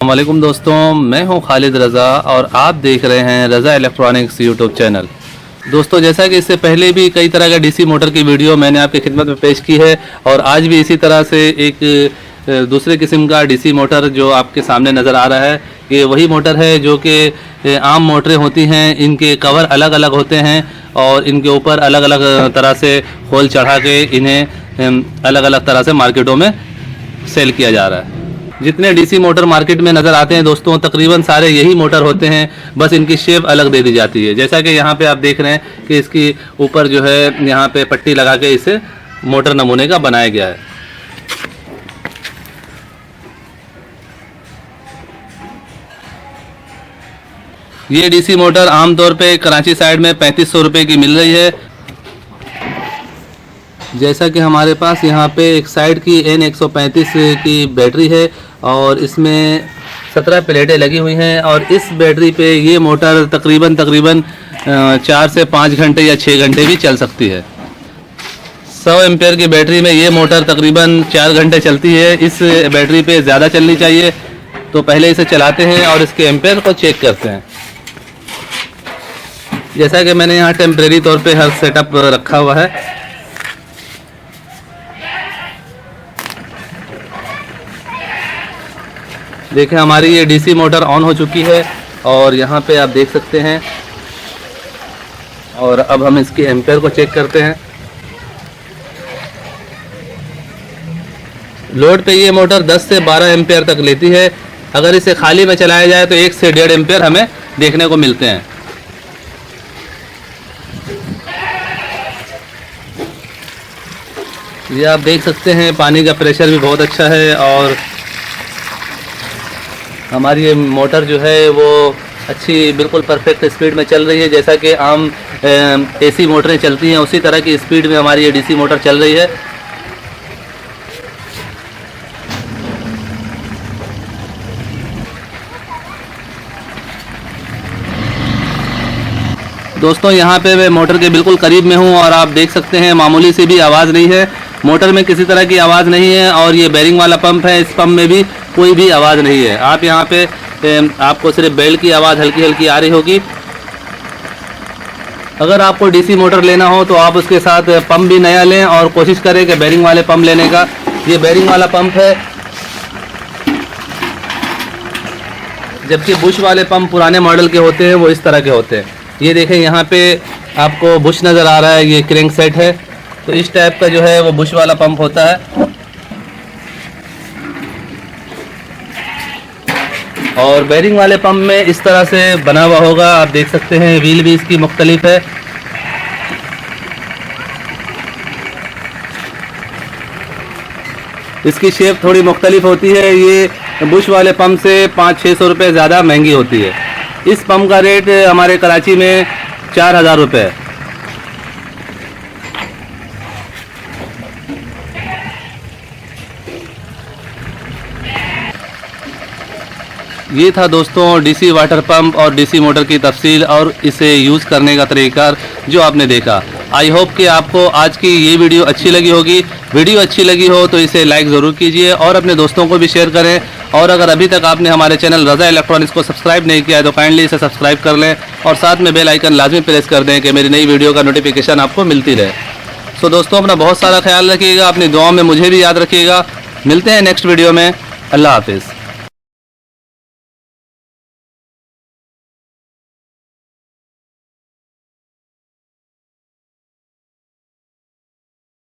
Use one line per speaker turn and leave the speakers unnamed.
अस्सलाम वालेकुम दोस्तों, मैं हूं खालिद रज़ा और आप देख रहे हैं रज़ा इलेक्ट्रॉनिक्स यूट्यूब चैनल। दोस्तों, जैसा कि इससे पहले भी कई तरह का डीसी मोटर की वीडियो मैंने आपकी खिदमत में पेश की है और आज भी इसी तरह से एक दूसरे किस्म का डीसी मोटर जो आपके सामने नज़र आ रहा है, ये वही मोटर है जो कि आम मोटरें होती हैं। इनके कवर अलग अलग होते हैं और इनके ऊपर अलग अलग तरह से होल चढ़ा के इन्हें अलग अलग तरह से मार्केटों में सेल किया जा रहा है। जितने डीसी मोटर मार्केट में नज़र आते हैं दोस्तों, तकरीबन सारे यही मोटर होते हैं, बस इनकी शेप अलग दे दी जाती है। जैसा कि यहाँ पे आप देख रहे हैं कि इसकी ऊपर जो है यहाँ पे पट्टी लगा के इसे मोटर नमूने का बनाया गया है। ये डीसी मोटर आमतौर पे कराची साइड में 3500 रुपये की मिल रही है। जैसा कि हमारे पास यहाँ पे एक साइड की N135 की बैटरी है और इसमें 17 प्लेटें लगी हुई हैं और इस बैटरी पे ये मोटर तकरीबन 4 से 5 घंटे या 6 घंटे भी चल सकती है। 100 एम्पेयर की बैटरी में ये मोटर तकरीबन 4 घंटे चलती है। इस बैटरी पे ज़्यादा चलनी चाहिए, तो पहले इसे चलाते हैं और इसके एम्पेयर को चेक करते हैं। जैसा कि मैंने यहाँ टेम्परेरी तौर पे हर सेटअप रखा हुआ है। देखें, हमारी ये डीसी मोटर ऑन हो चुकी है और यहाँ पे आप देख सकते हैं। और अब हम इसके एम्पेयर को चेक करते हैं। लोड पे ये मोटर 10 से 12 एम्पेयर तक लेती है। अगर इसे खाली में चलाया जाए तो 1 से 1.5 एम्पेयर हमें देखने को मिलते हैं। ये आप देख सकते हैं, पानी का प्रेशर भी बहुत अच्छा है और हमारी ये मोटर जो है वो अच्छी बिल्कुल परफेक्ट स्पीड में चल रही है। जैसा कि आम एसी मोटरें चलती हैं उसी तरह की स्पीड में हमारी ये डीसी मोटर चल रही है। दोस्तों, यहाँ पे मैं मोटर के बिल्कुल करीब में हूँ और आप देख सकते हैं मामूली सी भी आवाज़ नहीं है। मोटर में किसी तरह की आवाज़ नहीं है और ये बेरिंग वाला पंप है, इस पंप में भी कोई भी आवाज़ नहीं है। आप यहाँ पे आपको सिर्फ बेल्ट की आवाज़ हल्की हल्की आ रही होगी। अगर आपको डीसी मोटर लेना हो तो आप उसके साथ पंप भी नया लें और कोशिश करें कि बेरिंग वाले पंप लेने का। ये बेरिंग वाला पंप है, जबकि बुश वाले पंप पुराने मॉडल के होते हैं, वो इस तरह के होते हैं। ये देखें, यहाँ पे आपको बुश नज़र आ रहा है, ये क्रैंक सेट है, तो इस टाइप का जो है वो बुश वाला पंप होता है। और बेरिंग वाले पंप में इस तरह से बना हुआ होगा, आप देख सकते हैं। व्हील भी इसकी मुख्तलिफ है। इसकी शेप थोड़ी मुख्तलिफ होती है। ये बुश वाले पंप से 500-600 रुपये ज़्यादा महंगी होती है। इस पंप का रेट हमारे कराची में 4000 रुपये है। ये था दोस्तों डीसी वाटर पंप और डीसी मोटर की तफसील और इसे यूज़ करने का तरीका जो आपने देखा। आई होप कि आपको आज की ये वीडियो अच्छी लगी होगी। वीडियो अच्छी लगी हो तो इसे लाइक ज़रूर कीजिए और अपने दोस्तों को भी शेयर करें। और अगर अभी तक आपने हमारे चैनल रज़ा इलेक्ट्रॉनिक्स को सब्सक्राइब नहीं किया है तो काइंडली इसे सब्सक्राइब कर लें और साथ में बेल आइकन लाजमी प्रेस कर दें कि मेरी नई वीडियो का नोटिफिकेशन आपको मिलती रहे। सो दोस्तों, अपना बहुत सारा ख्याल रखिएगा, अपनी दुआओं में मुझे भी याद रखिएगा। मिलते हैं नेक्स्ट वीडियो में। अल्लाह हाफिज़।